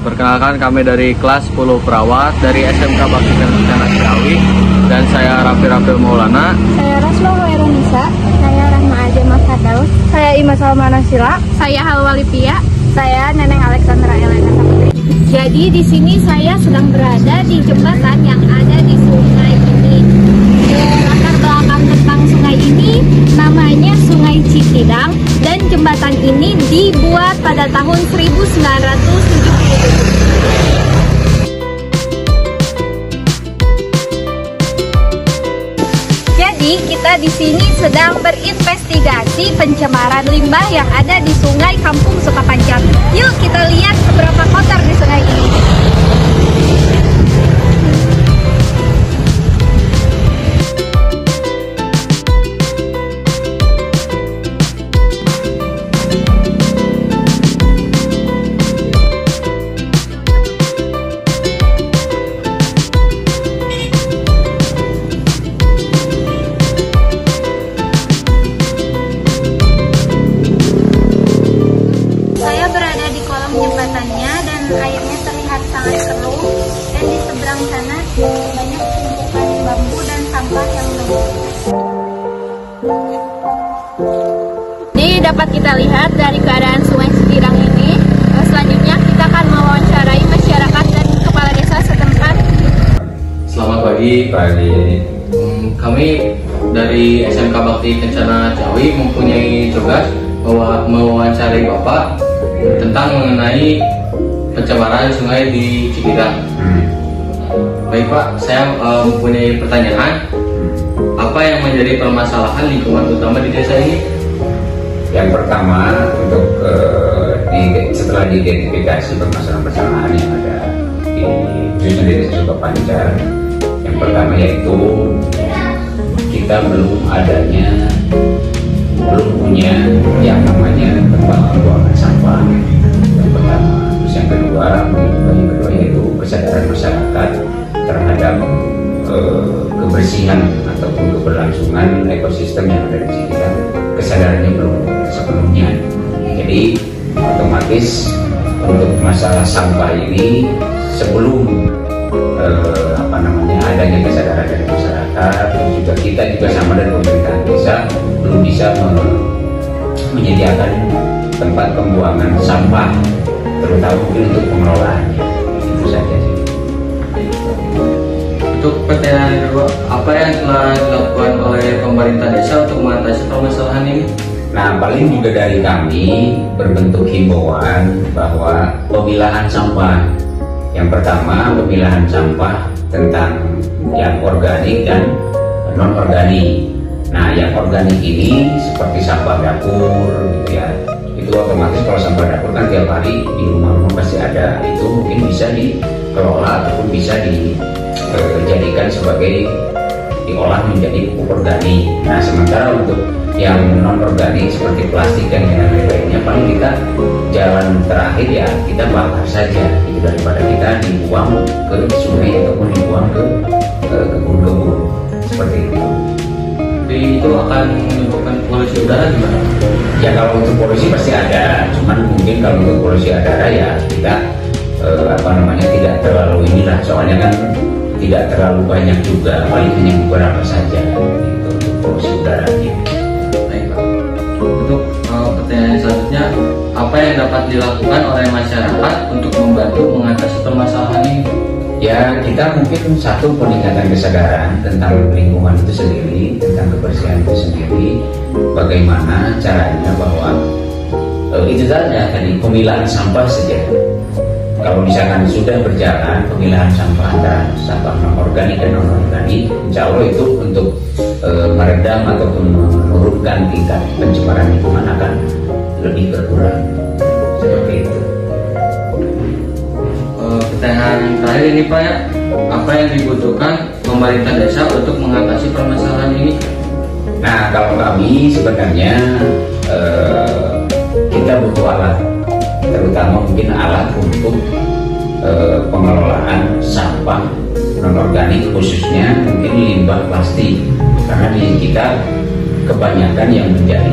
Perkenalkan, kami dari kelas 10 perawat dari SMK Bakti Kencana Ciawi, dan saya Raffi Maulana. Saya Rasma Hoirunisa. Saya Rahma Ajema Firdaus. Saya Ima Salmana Sila. Saya Halwa Lipia. Saya Neneng Alexandra Elena Saputri. Jadi di sini saya sedang berada di jembatan yang ada di sungai ini. Latar belakang tentang sungai ini namanya Sungai Cikidang, dan jembatan ini dibuat pada tahun 1977. Jadi kita di sini sedang berinvestigasi pencemaran limbah yang ada di Sungai Kampung Sukapanjang. Yuk kita lihat seberapa kotor di sungai ini. Jembatannya, dan airnya terlihat sangat keruh, dan di seberang sana banyak tumpukan bambu dan sampah yang menumpuk. Jadi dapat kita lihat dari keadaan Sungai Cikidang ini. Selanjutnya kita akan mewawancarai masyarakat dan kepala desa setempat. Selamat pagi. Kami dari SMK Bakti Kencana Ciawi mempunyai tugas mewawancarai Bapak tentang mengenai pencemaran sungai di Cikidang. Baik Pak, saya mempunyai pertanyaan. Apa yang menjadi permasalahan lingkungan utama di desa ini? Yang pertama, untuk setelah diidentifikasi permasalahan-permasalahan yang ada di khususnya di desa Sukapanjang, yang pertama yaitu kita belum punya yang namanya tempat pembuangan sampah. Yang pertama, terus yang kedua yaitu kesadaran masyarakat terhadap kebersihan ataupun keberlangsungan ekosistem yang ada di sekitar. Kesadarannya belum sepenuhnya. Jadi otomatis untuk masalah sampah ini sebelum adanya kesadaran dari masyarakat, juga kita juga sama dengan pemerintahan desa belum bisa menyediakan tempat pembuangan sampah, terutama mungkin untuk pengelolaannya. Itu saja sih. Untuk pertanyaan kedua, apa yang telah dilakukan oleh pemerintah desa untuk mengatasi permasalahan ini? Nah, paling juga dari kami berbentuk himbauan bahwa pemilahan sampah. Yang pertama, pemilahan sampah tentang yang organik dan non-organik. Nah, yang organik ini seperti sampah dapur gitu ya. Itu otomatis kalau sampah dapur kan tiap hari di rumah-rumah pasti ada. Itu mungkin bisa dikelola ataupun bisa dijadikan sebagai diolah menjadi pupuk organik. Nah, sementara untuk yang non-organik seperti plastik dan yang lainnya, paling kita jalan terakhir ya kita bakar saja gitu, daripada kita dibuang ke sungai ataupun dibuang ke kebun-kebun seperti itu. Jadi itu akan menyebabkan polusi udara gimana? Ya kalau untuk polusi pasti ada, cuman mungkin kalau untuk polusi udara ya kita tidak terlalu inilah, soalnya kan tidak terlalu banyak juga, paling hanya beberapa saja gitu, untuk polusi udaranya. Baik Pak. Untuk pertanyaan selanjutnya, apa yang dapat dilakukan oleh masyarakat untuk membantu mengatasi permasalahan ini? Ya, kita mungkin satu, peningkatan kesadaran tentang lingkungan itu sendiri, tentang kebersihan itu sendiri. Bagaimana caranya bahwa itu saja tadi, pemilahan sampah saja. Kalau misalkan sudah berjalan pemilahan sampah antara sampah non-organik dan non-organik, insya Allah itu untuk meredam ataupun menurunkan tingkat pencemaran lingkungan akan lebih berkurang. Seperti itu. Pertanyaan terakhir ini Pak ya, apa yang dibutuhkan pemerintah desa untuk mengatasi permasalahan ini? Nah, kalau kami sebenarnya kita butuh alat, terutama mungkin alat untuk pengelolaan sampah non-organik, khususnya mungkin limbah plastik, karena di kita kebanyakan yang menjadi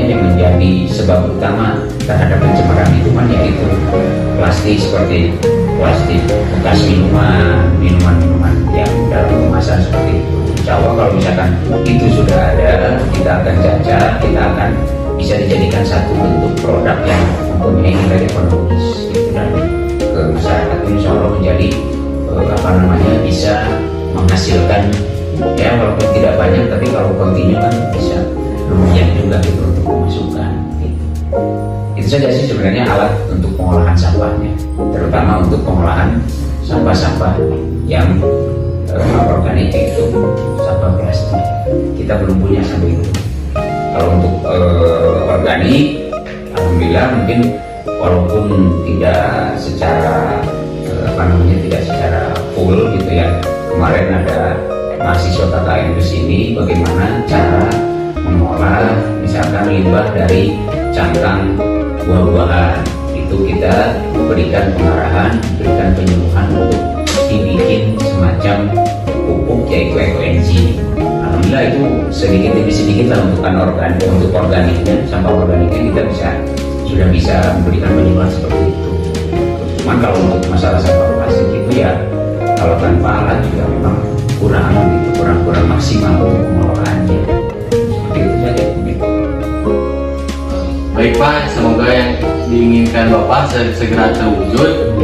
yang menjadi sebab utama terhadap pencemaran lingkungan yaitu plastik seperti plastik bekas minuman yang dalam kemasan seperti itu. Insya Allah kalau misalkan itu sudah ada, kita akan cacat, kita akan bisa dijadikan satu bentuk produk yang mempunyai nilai ekonomis gitu, dan ke masyarakat ini insya Allah menjadi bisa menghasilkan, ya walaupun tidak banyak tapi kalau kontinu kan bisa lumayan juga gitu untuk pemasukan gitu. Itu saja sih sebenarnya alat untuk pengolahan sampahnya, terutama untuk pengolahan sampah-sampah yang organik, itu sampah plastik kita belum punya sampai itu. Kalau untuk organik, alhamdulillah mungkin walaupun tidak secara tidak secara full gitu ya. Kemarin ada mahasiswa KKN ke sini bagaimana cara mengolah misalkan limbah dari cangkang buah-buahan. Itu kita berikan pengarahan, berikan penyuluhan untuk dibikin semacam pupuk yaitu ekoenzim. Alhamdulillah itu sedikit demi sedikit lah untuk organiknya, sampah organiknya kita sudah bisa memberikan penyuluhan seperti itu. Cuman kalau untuk masalah sampah plastik itu ya kalau tanpa alat juga memang kurang maksimal untuk pengelolaannya. Seperti itu saja. Baik Pak, semoga yang diinginkan Bapak segera terwujud.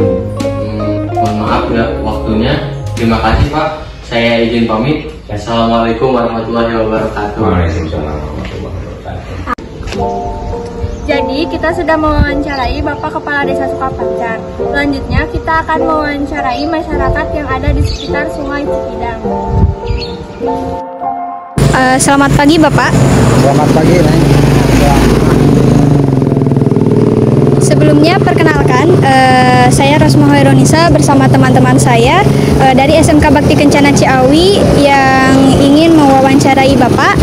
Mohon maaf ya waktunya. Terima kasih Pak. Saya izin pamit. Assalamualaikum warahmatullahi wabarakatuh. Waalaikumsalam warahmatullahi wabarakatuh. Jadi kita sudah mewawancarai Bapak Kepala Desa Sukapancar. Selanjutnya kita akan mewawancarai masyarakat yang ada di sekitar Sungai Cikidang. Selamat pagi Bapak. Selamat pagi Neng. Sebelumnya perkenalkan, saya Rosma Hoironisa bersama teman-teman saya dari SMK Bakti Kencana Ciawi yang ingin mewawancarai Bapak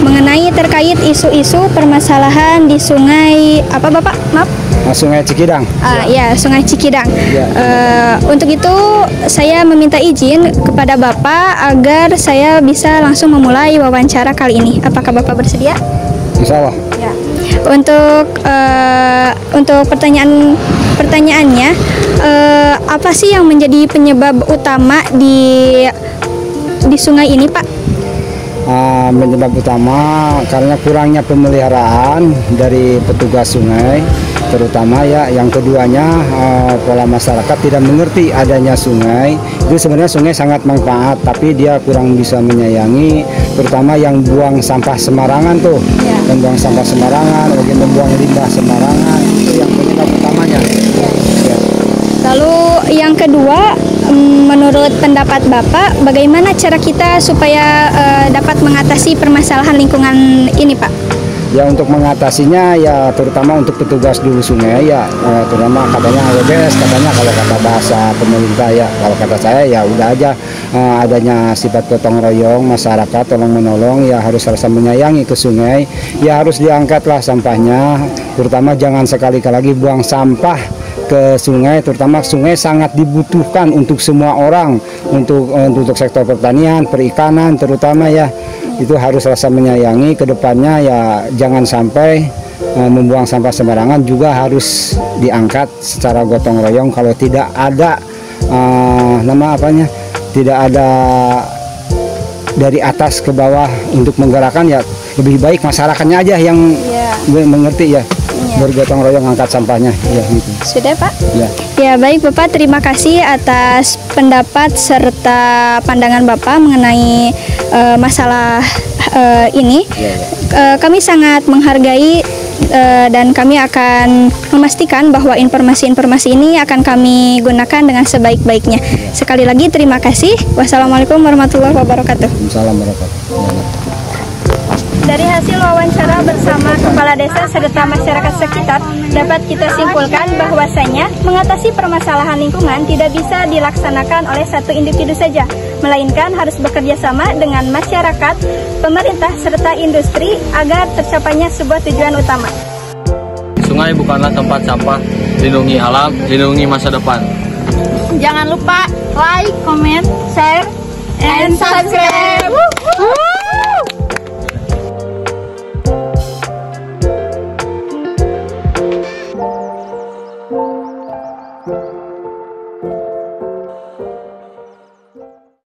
mengenai terkait isu-isu permasalahan di sungai apa Bapak? Maaf. Sungai Cikidang. Ya, Sungai Cikidang. Ya. Untuk itu saya meminta izin kepada Bapak agar saya bisa langsung memulai wawancara kali ini. Apakah Bapak bersedia? Insya Allah. Ya. Untuk pertanyaannya, apa sih yang menjadi penyebab utama di sungai ini, Pak? Penyebab utama karena kurangnya pemeliharaan dari petugas sungai, terutama ya. Yang keduanya pola masyarakat tidak mengerti adanya sungai. Itu sebenarnya sungai sangat manfaat, tapi dia kurang bisa menyayangi, terutama yang buang sampah sembarangan tuh, dan buang sampah sembarangan, bagaimana membuang limbah sembarangan, itu yang penyebab utamanya. Ya. Lalu yang kedua, menurut pendapat Bapak, bagaimana cara kita supaya dapat mengatasi permasalahan lingkungan ini, Pak? Ya, untuk mengatasinya ya terutama untuk petugas di hulu sungai ya, terutama katanya AWBS, katanya kalau kata bahasa pemerintah ya, kalau kata saya ya udah aja adanya sifat gotong royong, masyarakat tolong menolong ya, harus rasa menyayangi ke sungai ya, harus diangkatlah sampahnya, terutama jangan sekali-kali buang sampah ke sungai, terutama sungai sangat dibutuhkan untuk semua orang, untuk sektor pertanian, perikanan terutama ya. Itu harus rasa menyayangi ke depannya ya, jangan sampai membuang sampah sembarangan, juga harus diangkat secara gotong royong. Kalau tidak ada tidak ada dari atas ke bawah untuk menggerakkan ya, lebih baik masyarakatnya aja yang mengerti ya, bergotong royong angkat sampahnya ya gitu. Sudah Pak? Ya. Ya baik Bapak, terima kasih atas pendapat serta pandangan Bapak mengenai masalah ini. Kami sangat menghargai dan kami akan memastikan bahwa informasi-informasi ini akan kami gunakan dengan sebaik-baiknya. Sekali lagi terima kasih. Wassalamualaikum warahmatullahi wabarakatuh. Waalaikumsalam warahmatullahi wabarakatuh. Dari hasil wawancara bersama Kepala Desa serta masyarakat sekitar, dapat kita simpulkan bahwasanya mengatasi permasalahan lingkungan tidak bisa dilaksanakan oleh satu individu saja, melainkan harus bekerja sama dengan masyarakat, pemerintah, serta industri agar tercapainya sebuah tujuan utama. Sungai bukanlah tempat sampah, lindungi alam, lindungi masa depan. Jangan lupa like, comment, share, and subscribe.